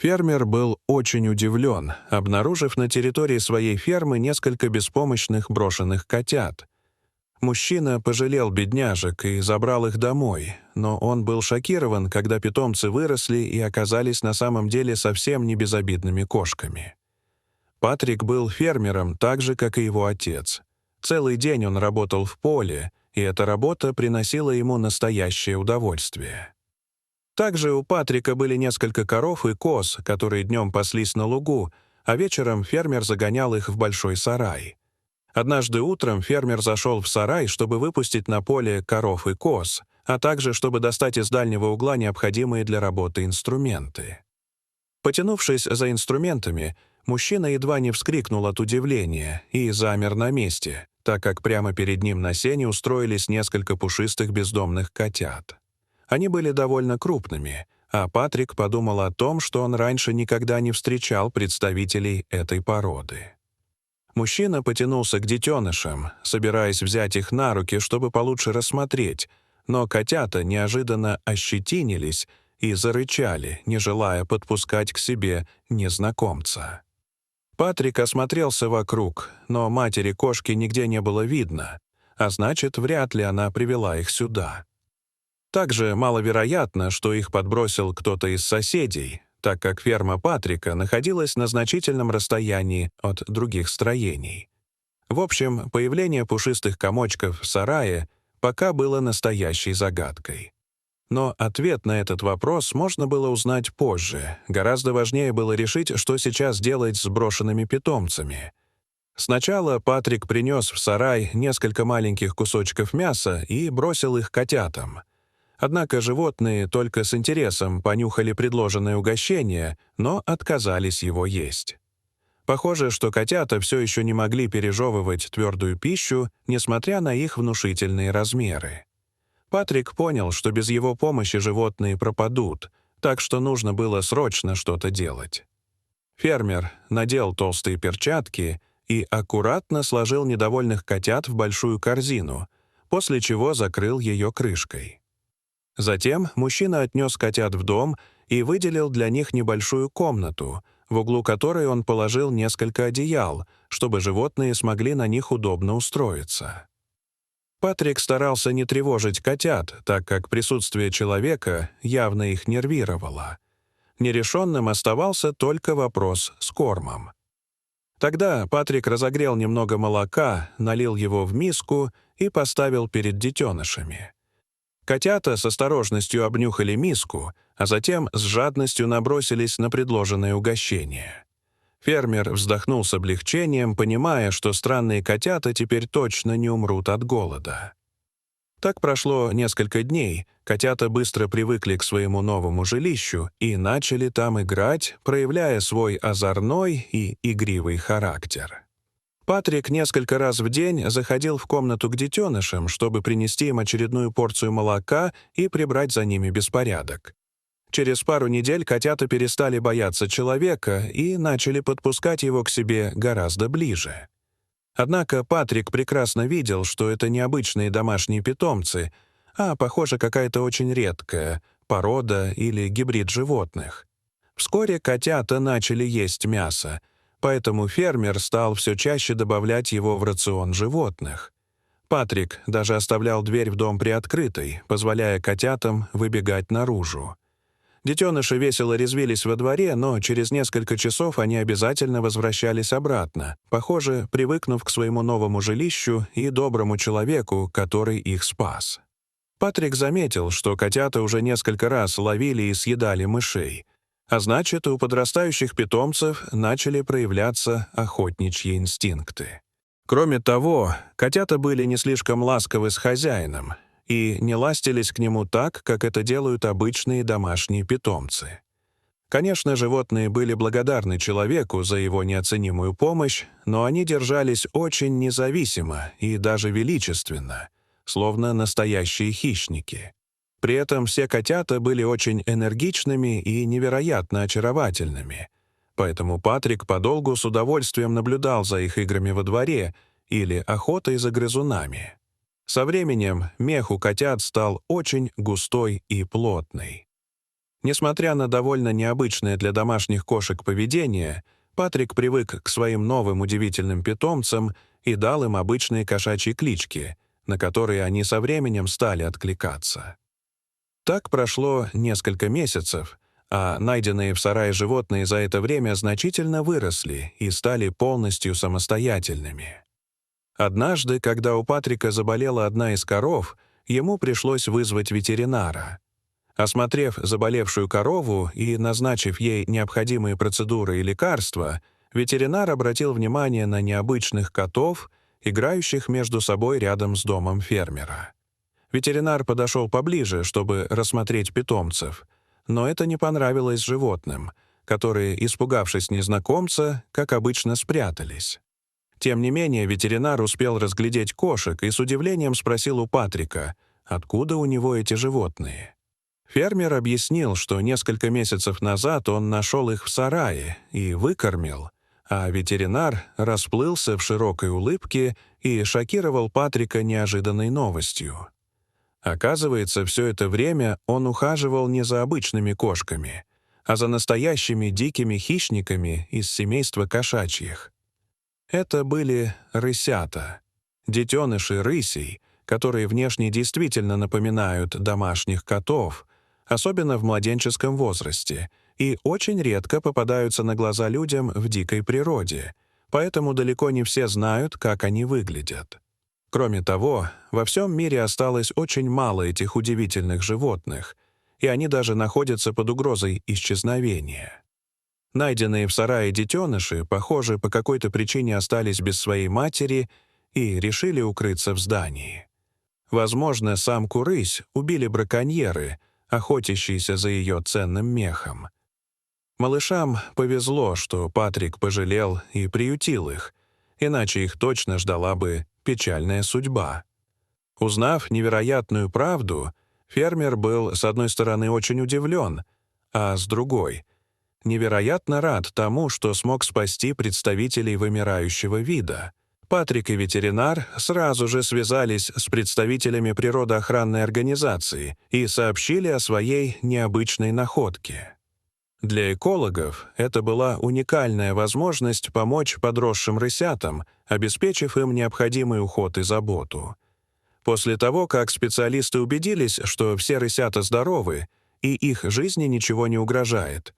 Фермер был очень удивлен, обнаружив на территории своей фермы несколько беспомощных брошенных котят. Мужчина пожалел бедняжек и забрал их домой, но он был шокирован, когда питомцы выросли и оказались на самом деле совсем не безобидными кошками. Патрик был фермером так же, как и его отец. Целый день он работал в поле, и эта работа приносила ему настоящее удовольствие. Также у Патрика были несколько коров и коз, которые днем паслись на лугу, а вечером фермер загонял их в большой сарай. Однажды утром фермер зашел в сарай, чтобы выпустить на поле коров и коз, а также чтобы достать из дальнего угла необходимые для работы инструменты. Потянувшись за инструментами, мужчина едва не вскрикнул от удивления и замер на месте, так как прямо перед ним на сене устроились несколько пушистых бездомных котят. Они были довольно крупными, а Патрик подумал о том, что он раньше никогда не встречал представителей этой породы. Мужчина потянулся к детенышам, собираясь взять их на руки, чтобы получше рассмотреть, но котята неожиданно ощетинились и зарычали, не желая подпускать к себе незнакомца. Патрик осмотрелся вокруг, но матери кошки нигде не было видно, а значит, вряд ли она привела их сюда. Также маловероятно, что их подбросил кто-то из соседей, так как ферма Патрика находилась на значительном расстоянии от других строений. В общем, появление пушистых комочков в сарае пока было настоящей загадкой. Но ответ на этот вопрос можно было узнать позже. Гораздо важнее было решить, что сейчас делать с брошенными питомцами. Сначала Патрик принес в сарай несколько маленьких кусочков мяса и бросил их котятам. Однако животные только с интересом понюхали предложенное угощение, но отказались его есть. Похоже, что котята все еще не могли пережевывать твердую пищу, несмотря на их внушительные размеры. Патрик понял, что без его помощи животные пропадут, так что нужно было срочно что-то делать. Фермер надел толстые перчатки и аккуратно сложил недовольных котят в большую корзину, после чего закрыл ее крышкой. Затем мужчина отнес котят в дом и выделил для них небольшую комнату, в углу которой он положил несколько одеял, чтобы животные смогли на них удобно устроиться. Патрик старался не тревожить котят, так как присутствие человека явно их нервировало. Нерешенным оставался только вопрос с кормом. Тогда Патрик разогрел немного молока, налил его в миску и поставил перед детенышами. Котята с осторожностью обнюхали миску, а затем с жадностью набросились на предложенное угощение. Фермер вздохнул с облегчением, понимая, что странные котята теперь точно не умрут от голода. Так прошло несколько дней, котята быстро привыкли к своему новому жилищу и начали там играть, проявляя свой озорной и игривый характер. Патрик несколько раз в день заходил в комнату к детенышам, чтобы принести им очередную порцию молока и прибрать за ними беспорядок. Через пару недель котята перестали бояться человека и начали подпускать его к себе гораздо ближе. Однако Патрик прекрасно видел, что это не обычные домашние питомцы, а, похоже, какая-то очень редкая порода или гибрид животных. Вскоре котята начали есть мясо, поэтому фермер стал все чаще добавлять его в рацион животных. Патрик даже оставлял дверь в дом приоткрытой, позволяя котятам выбегать наружу. Детеныши весело резвились во дворе, но через несколько часов они обязательно возвращались обратно, похоже, привыкнув к своему новому жилищу и доброму человеку, который их спас. Патрик заметил, что котята уже несколько раз ловили и съедали мышей, а значит, у подрастающих питомцев начали проявляться охотничьи инстинкты. Кроме того, котята были не слишком ласковы с хозяином и не ластились к нему так, как это делают обычные домашние питомцы. Конечно, животные были благодарны человеку за его неоценимую помощь, но они держались очень независимо и даже величественно, словно настоящие хищники. При этом все котята были очень энергичными и невероятно очаровательными, поэтому Патрик подолгу с удовольствием наблюдал за их играми во дворе или охотой за грызунами. Со временем мех у котят стал очень густой и плотный. Несмотря на довольно необычное для домашних кошек поведение, Патрик привык к своим новым удивительным питомцам и дал им обычные кошачьи клички, на которые они со временем стали откликаться. Так прошло несколько месяцев, а найденные в сарае животные за это время значительно выросли и стали полностью самостоятельными. Однажды, когда у Патрика заболела одна из коров, ему пришлось вызвать ветеринара. Осмотрев заболевшую корову и назначив ей необходимые процедуры и лекарства, ветеринар обратил внимание на необычных котов, играющих между собой рядом с домом фермера. Ветеринар подошел поближе, чтобы рассмотреть питомцев, но это не понравилось животным, которые, испугавшись незнакомца, как обычно, спрятались. Тем не менее, ветеринар успел разглядеть кошек и с удивлением спросил у Патрика, откуда у него эти животные. Фермер объяснил, что несколько месяцев назад он нашел их в сарае и выкормил, а ветеринар расплылся в широкой улыбке и шокировал Патрика неожиданной новостью. Оказывается, все это время он ухаживал не за обычными кошками, а за настоящими дикими хищниками из семейства кошачьих. Это были рысята, детеныши рысей, которые внешне действительно напоминают домашних котов, особенно в младенческом возрасте, и очень редко попадаются на глаза людям в дикой природе, поэтому далеко не все знают, как они выглядят. Кроме того, во всем мире осталось очень мало этих удивительных животных, и они даже находятся под угрозой исчезновения. Найденные в сарае детеныши, похоже, по какой-то причине остались без своей матери и решили укрыться в здании. Возможно, самку-рысь убили браконьеры, охотящиеся за ее ценным мехом. Малышам повезло, что Патрик пожалел и приютил их, иначе их точно ждала бы печальная судьба. Узнав невероятную правду, фермер был, с одной стороны, очень удивлен, а с другой — невероятно рад тому, что смог спасти представителей вымирающего вида. Патрик и ветеринар сразу же связались с представителями природоохранной организации и сообщили о своей необычной находке. Для экологов это была уникальная возможность помочь подросшим рысятам, обеспечив им необходимый уход и заботу. После того, как специалисты убедились, что все рысята здоровы и их жизни ничего не угрожает,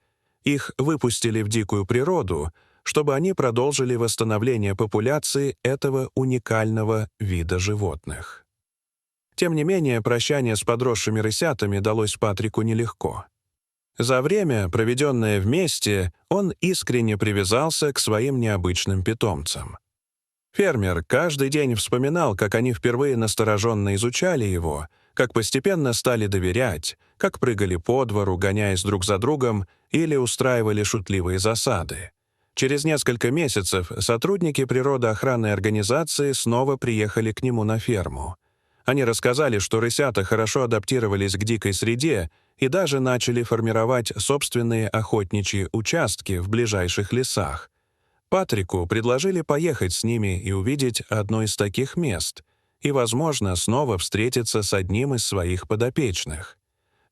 их выпустили в дикую природу, чтобы они продолжили восстановление популяции этого уникального вида животных. Тем не менее, прощание с подросшими рысятами далось Патрику нелегко. За время, проведенное вместе, он искренне привязался к своим необычным питомцам. Фермер каждый день вспоминал, как они впервые настороженно изучали его, как постепенно стали доверять, как прыгали по двору, гоняясь друг за другом, или устраивали шутливые засады. Через несколько месяцев сотрудники природоохранной организации снова приехали к нему на ферму. Они рассказали, что рысята хорошо адаптировались к дикой среде и даже начали формировать собственные охотничьи участки в ближайших лесах. Патрику предложили поехать с ними и увидеть одно из таких мест и, возможно, снова встретиться с одним из своих подопечных.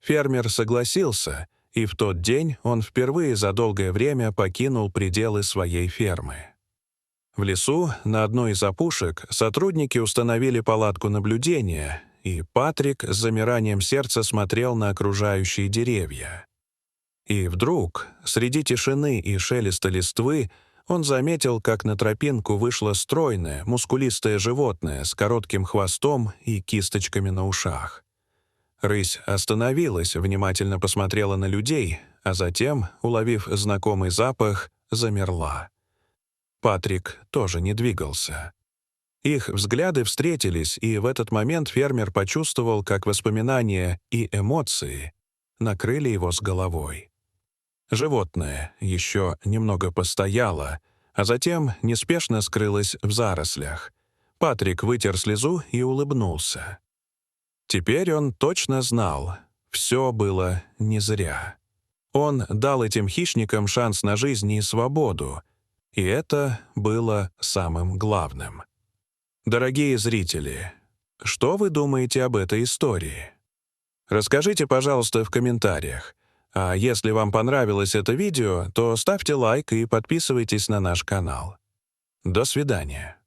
Фермер согласился, и в тот день он впервые за долгое время покинул пределы своей фермы. В лесу, на одной из опушек, сотрудники установили палатку наблюдения, и Патрик с замиранием сердца смотрел на окружающие деревья. И вдруг, среди тишины и шелеста листвы, он заметил, как на тропинку вышло стройное, мускулистое животное с коротким хвостом и кисточками на ушах. Рысь остановилась, внимательно посмотрела на людей, а затем, уловив знакомый запах, замерла. Патрик тоже не двигался. Их взгляды встретились, и в этот момент фермер почувствовал, как воспоминания и эмоции накрыли его с головой. Животное еще немного постояло, а затем неспешно скрылось в зарослях. Патрик вытер слезу и улыбнулся. Теперь он точно знал, все было не зря. Он дал этим хищникам шанс на жизнь и свободу, и это было самым главным. Дорогие зрители, что вы думаете об этой истории? Расскажите, пожалуйста, в комментариях. А если вам понравилось это видео, то ставьте лайк и подписывайтесь на наш канал. До свидания.